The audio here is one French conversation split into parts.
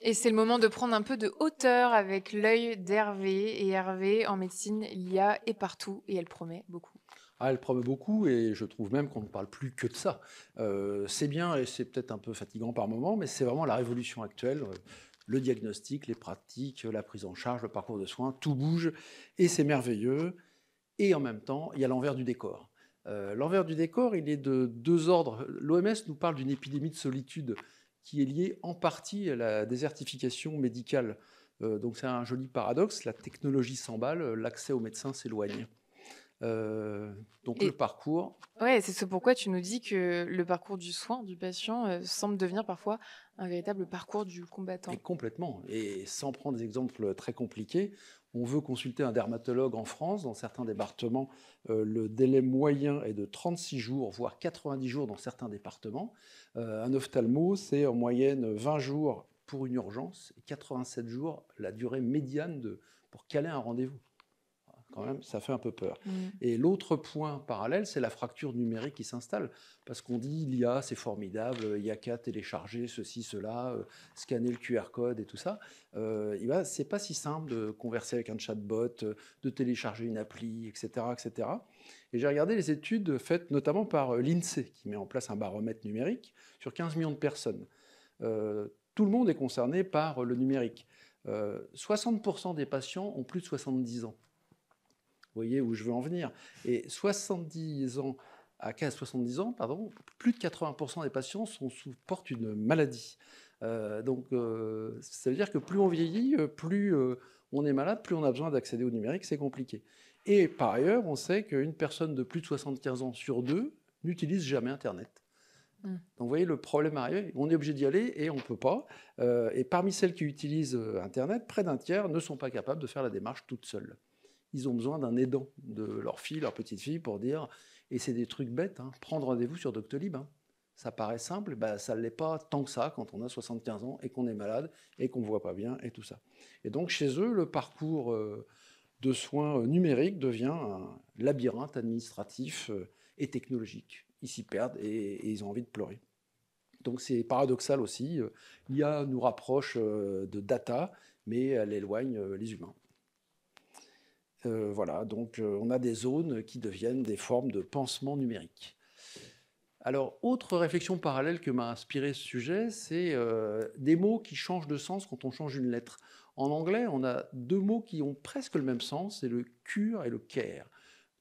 Et c'est le moment de prendre un peu de hauteur avec l'œil d'Hervé. Et Hervé, en médecine, l'IA est partout et elle promet beaucoup. Ah, elle promet beaucoup et je trouve même qu'on ne parle plus que de ça. C'est bien et c'est peut-être un peu fatigant par moment, mais c'est vraiment la révolution actuelle. Le diagnostic, les pratiques, la prise en charge, le parcours de soins, tout bouge et c'est merveilleux. Et en même temps, il y a l'envers du décor. L'envers du décor, il est de deux ordres. L'OMS nous parle d'une épidémie de solitude qui est liée en partie à la désertification médicale. Donc c'est un joli paradoxe. La technologie s'emballe, l'accès aux médecins s'éloigne. Donc le Et parcours ouais, c'est ce pourquoi tu nous dis que le parcours du soin du patient semble devenir parfois un véritable parcours du est combattant. complètement, et sans prendre des exemples très compliqués, on veut consulter un dermatologue en France, dans certains départements, le délai moyen est de 36 jours, voire 90 jours dans certains départements. Un ophtalmo, c'est en moyenne 20 jours pour une urgence et 87 jours la durée médiane pour caler un rendez-vous. Quand même, ça fait un peu peur. Mm. Et l'autre point parallèle, c'est la fracture numérique qui s'installe. Parce qu'on dit, l'IA, c'est formidable, il n'y a qu'à télécharger ceci, cela, scanner le QR code et tout ça. C'est pas si simple de converser avec un chatbot, de télécharger une appli, etc. etc. Et j'ai regardé les études faites notamment par l'INSEE, qui met en place un baromètre numérique sur 15 millions de personnes. Tout le monde est concerné par le numérique. 60% des patients ont plus de 70 ans. Vous voyez où je veux en venir. Et 70 ans à 70 ans, pardon, plus de 80% des patients portent une maladie. Ça veut dire que plus on vieillit, plus on est malade, plus on a besoin d'accéder au numérique, c'est compliqué. Et par ailleurs, on sait qu'une personne de plus de 75 ans sur deux n'utilise jamais Internet. Mm. Donc vous voyez, le problème arrive, on est obligé d'y aller et on ne peut pas. Et parmi celles qui utilisent Internet, près d'un tiers ne sont pas capables de faire la démarche toutes seules. Ils ont besoin d'un aidant de leur fille, leur petite fille, pour dire, et c'est des trucs bêtes, hein, prendre rendez-vous sur Doctolib. Hein. Ça paraît simple, ça ne l'est pas tant que ça quand on a 75 ans et qu'on est malade et qu'on ne voit pas bien et tout ça. Et donc chez eux, le parcours de soins numériques devient un labyrinthe administratif et technologique. Ils s'y perdent et ils ont envie de pleurer. Donc c'est paradoxal aussi. L'IA nous rapproche de data, mais elle éloigne les humains. Voilà, donc on a des zones qui deviennent des formes de pansement numérique. Alors, autre réflexion parallèle que m'a inspiré ce sujet, c'est des mots qui changent de sens quand on change une lettre. En anglais, on a deux mots qui ont presque le même sens, c'est le cure et le care.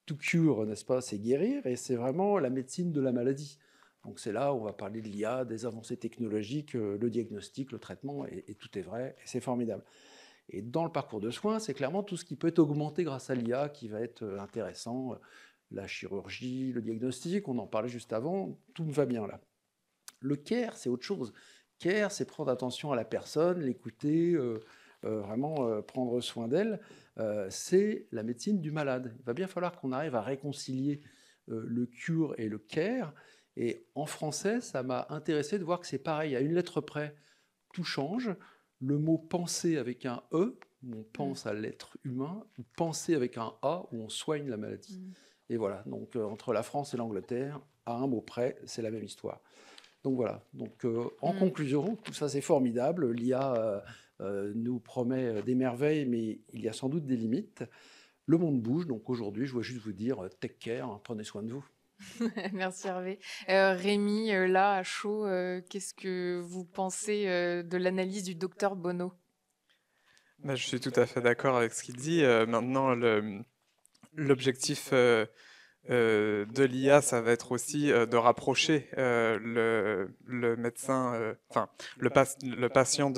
To cure, n'est-ce pas, c'est guérir, et c'est vraiment la médecine de la maladie. Donc c'est là où on va parler de l'IA, des avancées technologiques, le diagnostic, le traitement, et tout est vrai, et c'est formidable. Et dans le parcours de soins, c'est clairement tout ce qui peut être augmenté grâce à l'IA qui va être intéressant. La chirurgie, le diagnostic, on en parlait juste avant, tout me va bien là. Le care, c'est autre chose. Care, c'est prendre attention à la personne, l'écouter, vraiment prendre soin d'elle. C'est la médecine du malade. Il va bien falloir qu'on arrive à réconcilier le cure et le care. Et en français, ça m'a intéressé de voir que c'est pareil, à une lettre près, tout change. Le mot penser avec un E, où on Mm. pense à l'être humain, ou penser avec un A, où on soigne la maladie. Mm. Et voilà, donc entre la France et l'Angleterre, à un mot près, c'est la même histoire. Donc voilà, donc en Mm. conclusion, tout ça c'est formidable. L'IA nous promet des merveilles, mais il y a sans doute des limites. Le monde bouge, donc aujourd'hui, je voulais juste vous dire, take care, hein, prenez soin de vous. Merci Hervé. Rémi, là, à chaud, qu'est-ce que vous pensez de l'analyse du docteur Bono? Bah, je suis tout à fait d'accord avec ce qu'il dit. Maintenant, l'objectif de l'IA, ça va être aussi de rapprocher le médecin, enfin le patient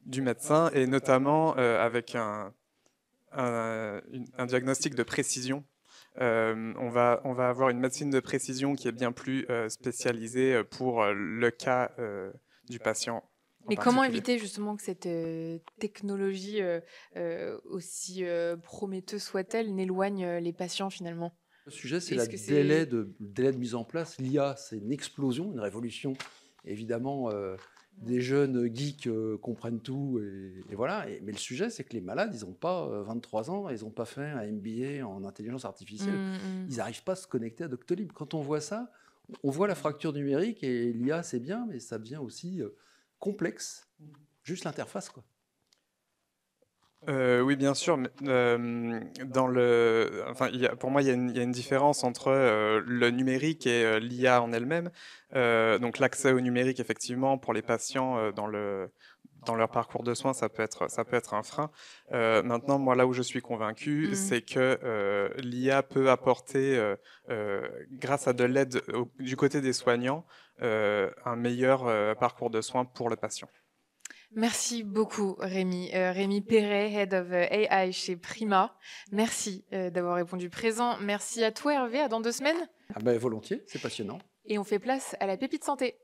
du médecin, et notamment avec un diagnostic de précision. On va avoir une médecine de précision qui est bien plus spécialisée pour le cas du patient en Mais comment particulier. éviter justement que cette technologie, aussi prometteuse soit-elle, n'éloigne les patients finalement? Le sujet, c'est Est-ce que c'est... le délai de mise en place. L'IA, c'est une explosion, une révolution. Évidemment, des jeunes geeks comprennent tout, et voilà. Mais le sujet, c'est que les malades, ils n'ont pas 23 ans, ils n'ont pas fait un MBA en intelligence artificielle. Mm, mm. Ils n'arrivent pas à se connecter à Doctolib. Quand on voit ça, on voit la fracture numérique, et l'IA, c'est bien, mais ça devient aussi complexe. juste l'interface, quoi. Oui, bien sûr. Mais, enfin, pour moi, il y a une différence entre le numérique et l'IA en elle-même. Donc, l'accès au numérique, effectivement, pour les patients dans leur parcours de soins, ça peut être un frein. Maintenant, moi, là où je suis convaincu, c'est que l'IA peut apporter, grâce à de l'aide du côté des soignants, un meilleur parcours de soins pour le patient. Merci beaucoup, Rémi. Rémi Perret, Head of AI chez Prima. Merci d'avoir répondu présent. Merci à toi, Hervé. À dans 2 semaines. Ah ben, volontiers, c'est passionnant. Et on fait place à la pépite santé.